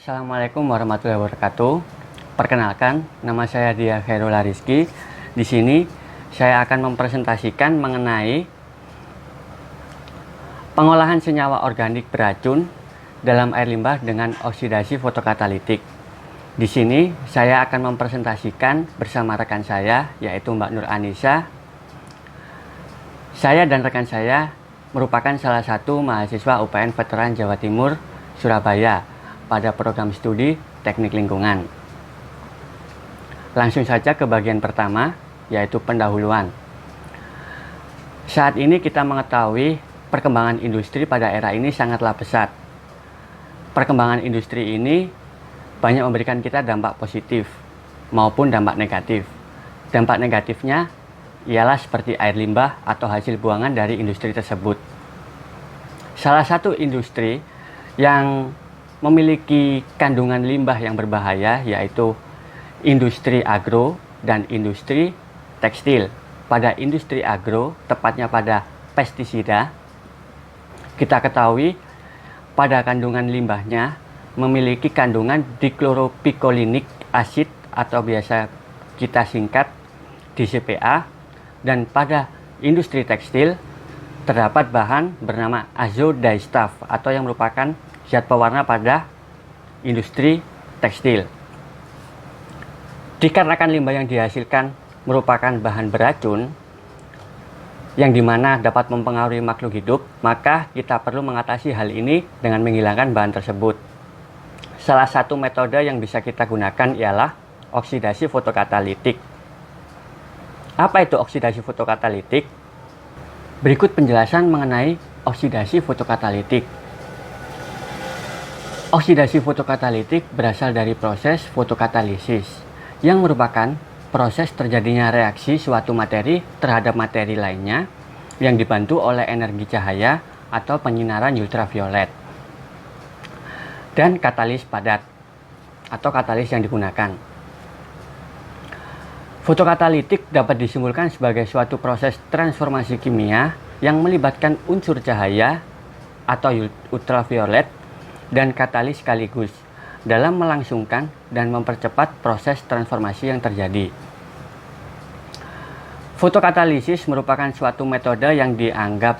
Assalamualaikum warahmatullahi wabarakatuh. Perkenalkan, nama saya Dia Khairul Rizky. Di sini saya akan mempresentasikan mengenai pengolahan senyawa organik beracun dalam air limbah dengan oksidasi fotokatalitik. Di sini saya akan mempresentasikan bersama rekan saya, yaitu Mbak Nur Anissa. Saya dan rekan saya merupakan salah satu mahasiswa UPN Veteran Jawa Timur, Surabaya, pada program studi Teknik Lingkungan. Langsung saja ke bagian pertama, yaitu pendahuluan. Saat ini kita mengetahui perkembangan industri pada era ini sangatlah pesat. Perkembangan industri ini banyak memberikan kita dampak positif maupun dampak negatif. Dampak negatifnya ialah seperti air limbah atau hasil buangan dari industri tersebut. Salah satu industri yang memiliki kandungan limbah yang berbahaya yaitu industri agro dan industri tekstil. Pada industri agro, tepatnya pada pestisida, kita ketahui pada kandungan limbahnya memiliki kandungan dikloropikolinik acid atau biasa kita singkat DCPA, dan pada industri tekstil terdapat bahan bernama azodistaf atau yang merupakan zat pewarna pada industri tekstil. Dikarenakan limbah yang dihasilkan merupakan bahan beracun yang dimana dapat mempengaruhi makhluk hidup, maka kita perlu mengatasi hal ini dengan menghilangkan bahan tersebut. Salah satu metode yang bisa kita gunakan ialah oksidasi fotokatalitik. Apa itu oksidasi fotokatalitik? Berikut penjelasan mengenai oksidasi fotokatalitik. Oksidasi fotokatalitik berasal dari proses fotokatalisis, yang merupakan proses terjadinya reaksi suatu materi terhadap materi lainnya yang dibantu oleh energi cahaya atau penyinaran ultraviolet. Dan katalis padat atau katalis yang digunakan. Fotokatalitik dapat disimpulkan sebagai suatu proses transformasi kimia yang melibatkan unsur cahaya atau ultraviolet dan katalis sekaligus dalam melangsungkan dan mempercepat proses transformasi yang terjadi. Fotokatalisis merupakan suatu metode yang dianggap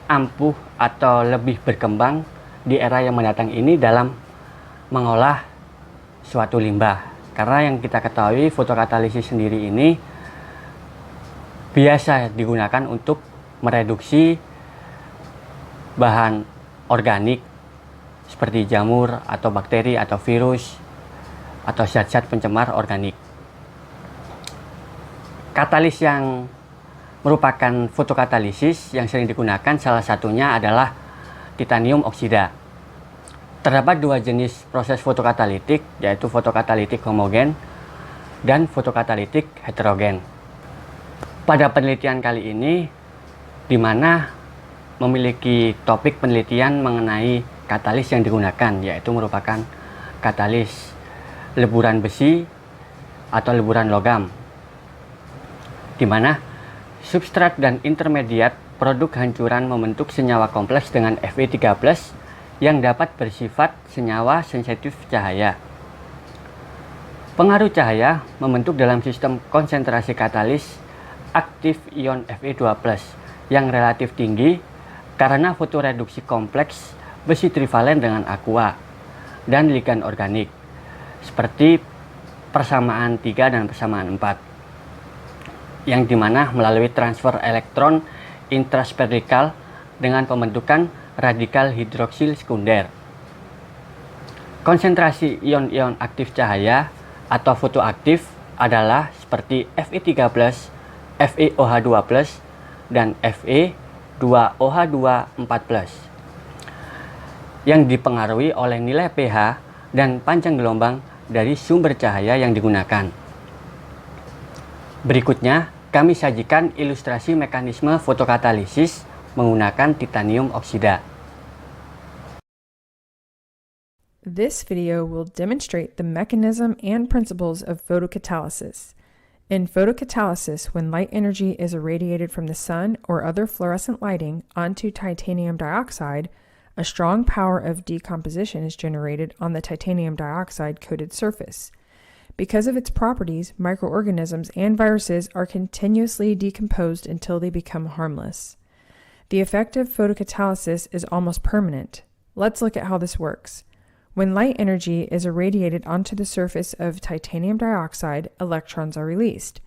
ampuh atau lebih berkembang di era yang mendatang ini dalam mengolah suatu limbah. Karena yang kita ketahui fotokatalisis sendiri ini biasa digunakan untuk mereduksi bahan organik seperti jamur atau bakteri atau virus atau zat-zat pencemar organik. Katalis yang merupakan fotokatalisis yang sering digunakan salah satunya adalah titanium oksida. Terdapat dua jenis proses fotokatalitik, yaitu fotokatalitik homogen dan fotokatalitik heterogen. Pada penelitian kali ini, di mana memiliki topik penelitian mengenai katalis yang digunakan, yaitu merupakan katalis leburan besi atau leburan logam, di mana substrat dan intermediat produk hancuran membentuk senyawa kompleks dengan Fe3+ yang dapat bersifat senyawa sensitif cahaya. Pengaruh cahaya membentuk dalam sistem konsentrasi katalis aktif ion Fe2+ yang relatif tinggi karena fotoreduksi kompleks besi trivalen dengan aqua dan ligan organik seperti persamaan 3 dan persamaan 4, yang dimana melalui transfer elektron intraspherical dengan pembentukan radikal hidroksil sekunder. Konsentrasi ion-ion aktif cahaya atau fotoaktif adalah seperti Fe3+, FeOH2+, dan Fe2OH2 4+, yang dipengaruhi oleh nilai pH dan panjang gelombang dari sumber cahaya yang digunakan. Berikutnya, kami sajikan ilustrasi mekanisme fotokatalisis menggunakan titanium oksida. This video will demonstrate the mechanism and principles of photocatalysis. In photocatalysis, when light energy is irradiated from the sun or other fluorescent lighting onto titanium dioxide, A strong power of decomposition is generated on the titanium dioxide coated surface. Because of its properties, microorganisms and viruses are continuously decomposed until they become harmless. The effect of photocatalysis is almost permanent. Let's look at how this works. When light energy is irradiated onto the surface of titanium dioxide, electrons are released.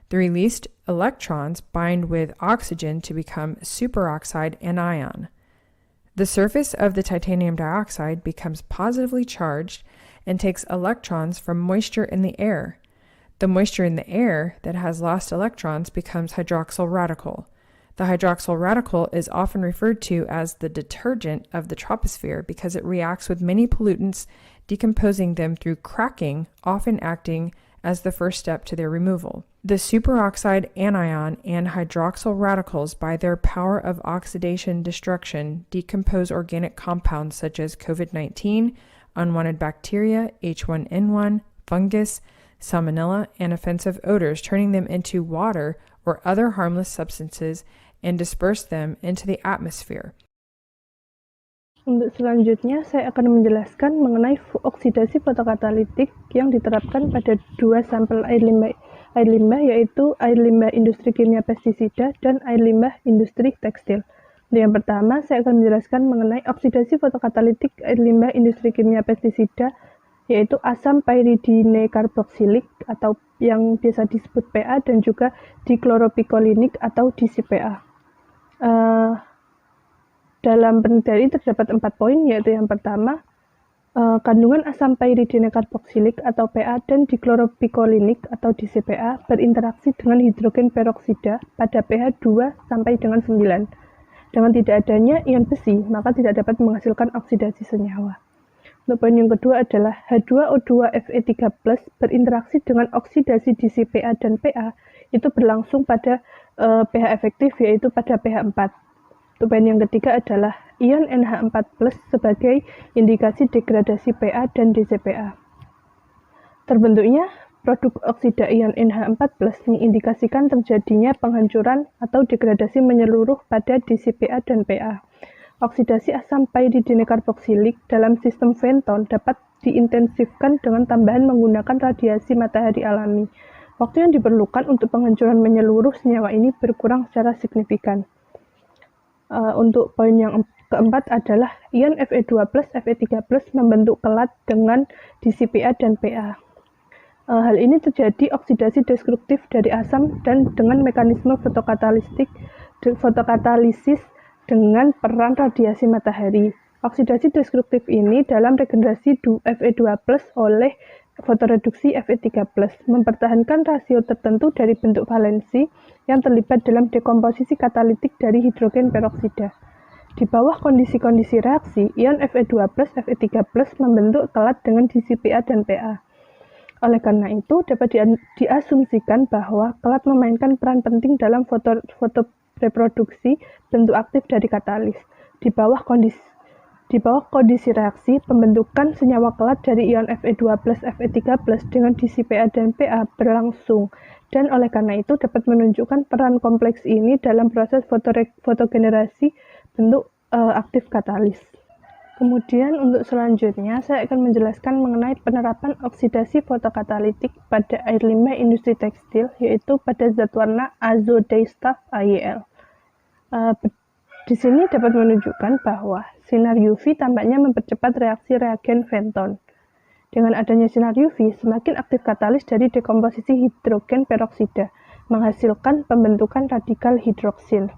The released electrons bind with oxygen to become superoxide anion. The surface of the titanium dioxide becomes positively charged and takes electrons from moisture in the air. The moisture in the air that has lost electrons becomes hydroxyl radical. The hydroxyl radical is often referred to as the detergent of the troposphere because it reacts with many pollutants, decomposing them through cracking, often acting as the first step to their removal. The superoxide anion and hydroxyl radicals, by their power of oxidation destruction, decompose organic compounds such as COVID-19, unwanted bacteria, H1N1, fungus, salmonella, and offensive odors, turning them into water or other harmless substances and disperse them into the atmosphere. Untuk selanjutnya, saya akan menjelaskan mengenai oksidasi fotokatalitik yang diterapkan pada dua sampel air limbah, yaitu air limbah industri kimia pestisida dan air limbah industri tekstil. Yang pertama, saya akan menjelaskan mengenai oksidasi fotokatalitik air limbah industri kimia pestisida, yaitu asam pyridine karboksilik atau yang biasa disebut PA dan juga dikloropikolinik atau DCPA. Dalam penelitian ini terdapat 4 poin, yaitu yang pertama, kandungan asam pyridine karboksilik atau PA dan dikloropikolinik atau DCPA berinteraksi dengan hidrogen peroksida pada pH 2 sampai dengan 9. Dengan tidak adanya ion besi, maka tidak dapat menghasilkan oksidasi senyawa. Untuk poin yang kedua adalah H2O2Fe3+ berinteraksi dengan oksidasi DCPA dan PA itu berlangsung pada pH efektif, yaitu pada pH 4. Untuk poin yang ketiga adalah ion NH4+ sebagai indikasi degradasi PA dan DCPA. Terbentuknya produk oksida ion NH4+ mengindikasikan terjadinya penghancuran atau degradasi menyeluruh pada DCPA dan PA. Oksidasi asam pyridine karboksilik dalam sistem Fenton dapat diintensifkan dengan tambahan menggunakan radiasi matahari alami. Waktu yang diperlukan untuk penghancuran menyeluruh senyawa ini berkurang secara signifikan. Untuk poin yang keempat adalah ion Fe2+, Fe3+ membentuk kelat dengan DCPA dan PA. Hal ini terjadi oksidasi destruktif dari asam dan dengan mekanisme fotokatalisis dengan peran radiasi matahari. Oksidasi destruktif ini dalam regenerasi Fe2+ oleh fotoreduksi Fe3+, mempertahankan rasio tertentu dari bentuk valensi yang terlibat dalam dekomposisi katalitik dari hidrogen peroksida. Di bawah kondisi-kondisi reaksi, ion Fe2+, Fe3+ membentuk kelat dengan DCPA dan PA. Oleh karena itu, dapat diasumsikan bahwa kelat memainkan peran penting dalam fotoreproduksi bentuk aktif dari katalis. Di bawah kondisi reaksi, pembentukan senyawa kelat dari ion Fe2+, Fe3+ dengan DCPA dan PA berlangsung, dan oleh karena itu dapat menunjukkan peran kompleks ini dalam proses fotogenerasi bentuk aktif katalis. Kemudian untuk selanjutnya, saya akan menjelaskan mengenai penerapan oksidasi fotokatalitik pada air limbah industri tekstil, yaitu pada zat warna azodiesterase AyL. Di sini dapat menunjukkan bahwa sinar UV tampaknya mempercepat reaksi reagen Fenton. Dengan adanya sinar UV, semakin aktif katalis dari dekomposisi hidrogen peroksida, menghasilkan pembentukan radikal hidroksil.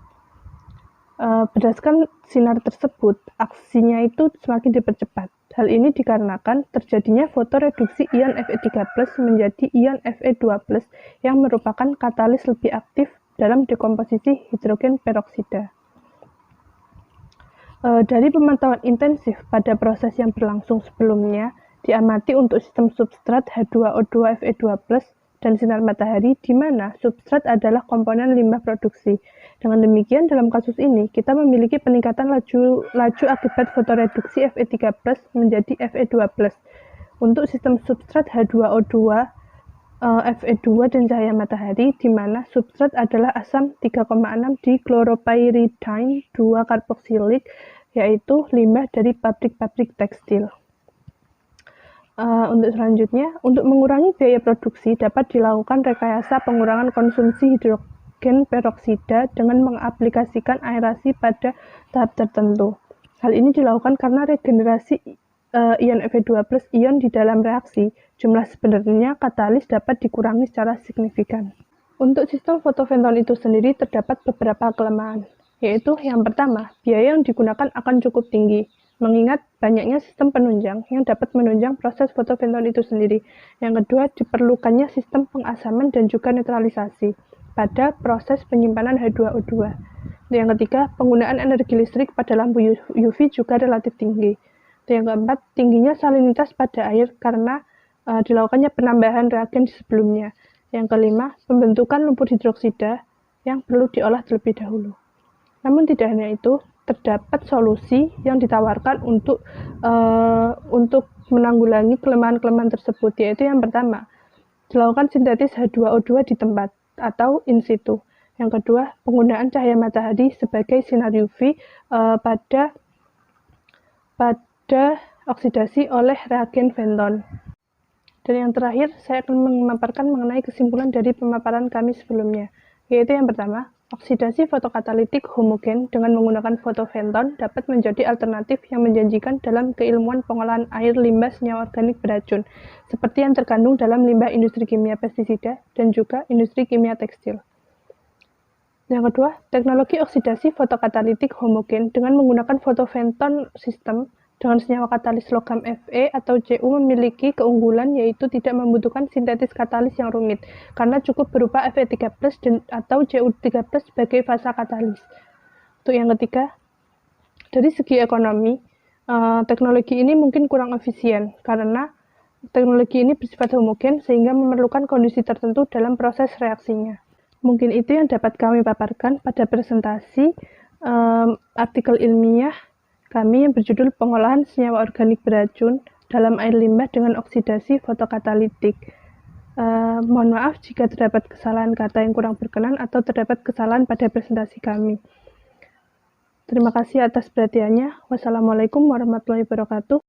Berdasarkan sinar tersebut, aksinya itu semakin dipercepat. Hal ini dikarenakan terjadinya fotoreduksi ion Fe3+ menjadi ion Fe2+ yang merupakan katalis lebih aktif dalam dekomposisi hidrogen peroksida. Dari pemantauan intensif pada proses yang berlangsung sebelumnya, diamati untuk sistem substrat H2O2 Fe2+ dan sinar matahari, di mana substrat adalah komponen limbah produksi. Dengan demikian, dalam kasus ini, kita memiliki peningkatan laju akibat fotoreduksi Fe3+ menjadi Fe2+. Untuk sistem substrat H2O2, Fe2 dan cahaya matahari, di mana substrat adalah asam 3,6 dikloropyridine 2 karboksilik yaitu limbah dari pabrik-pabrik tekstil. Untuk selanjutnya, untuk mengurangi biaya produksi dapat dilakukan rekayasa pengurangan konsumsi hidrogen peroksida dengan mengaplikasikan aerasi pada tahap tertentu. Hal ini dilakukan karena regenerasi ion Fe2+ ion di dalam reaksi, jumlah sebenarnya katalis dapat dikurangi secara signifikan. Untuk sistem fotofenton itu sendiri terdapat beberapa kelemahan, yaitu yang pertama, biaya yang digunakan akan cukup tinggi, mengingat banyaknya sistem penunjang yang dapat menunjang proses fotofenton itu sendiri. Yang kedua, diperlukannya sistem pengasaman dan juga netralisasi pada proses penyimpanan H2O2. Yang ketiga, penggunaan energi listrik pada lampu UV juga relatif tinggi. Yang keempat, tingginya salinitas pada air karena dilakukannya penambahan reagen sebelumnya. Yang kelima, pembentukan lumpur hidroksida yang perlu diolah terlebih dahulu. Namun tidak hanya itu, terdapat solusi yang ditawarkan untuk menanggulangi kelemahan-kelemahan tersebut, yaitu yang pertama, dilakukan sintetis H2O2 di tempat atau in situ. Yang kedua, penggunaan cahaya matahari sebagai sinar UV pada oksidasi oleh reagen Fenton. Dan yang terakhir, saya akan memaparkan mengenai kesimpulan dari pemaparan kami sebelumnya, yaitu yang pertama, oksidasi fotokatalitik homogen dengan menggunakan fotofenton dapat menjadi alternatif yang menjanjikan dalam keilmuan pengolahan air limbah senyawa organik beracun, seperti yang terkandung dalam limbah industri kimia pestisida dan juga industri kimia tekstil. Yang kedua, teknologi oksidasi fotokatalitik homogen dengan menggunakan fotofenton sistem dengan senyawa katalis logam Fe atau Cu memiliki keunggulan yaitu tidak membutuhkan sintetis katalis yang rumit karena cukup berupa Fe3+ atau Cu3+ sebagai fasa katalis. Untuk yang ketiga, dari segi ekonomi, teknologi ini mungkin kurang efisien karena teknologi ini bersifat homogen sehingga memerlukan kondisi tertentu dalam proses reaksinya. Mungkin itu yang dapat kami paparkan pada presentasi artikel ilmiah kami yang berjudul Pengolahan Senyawa Organik Beracun dalam Air Limbah dengan Oksidasi Fotokatalitik. Mohon maaf jika terdapat kesalahan kata yang kurang berkenan atau terdapat kesalahan pada presentasi kami. Terima kasih atas perhatiannya. Wassalamualaikum warahmatullahi wabarakatuh.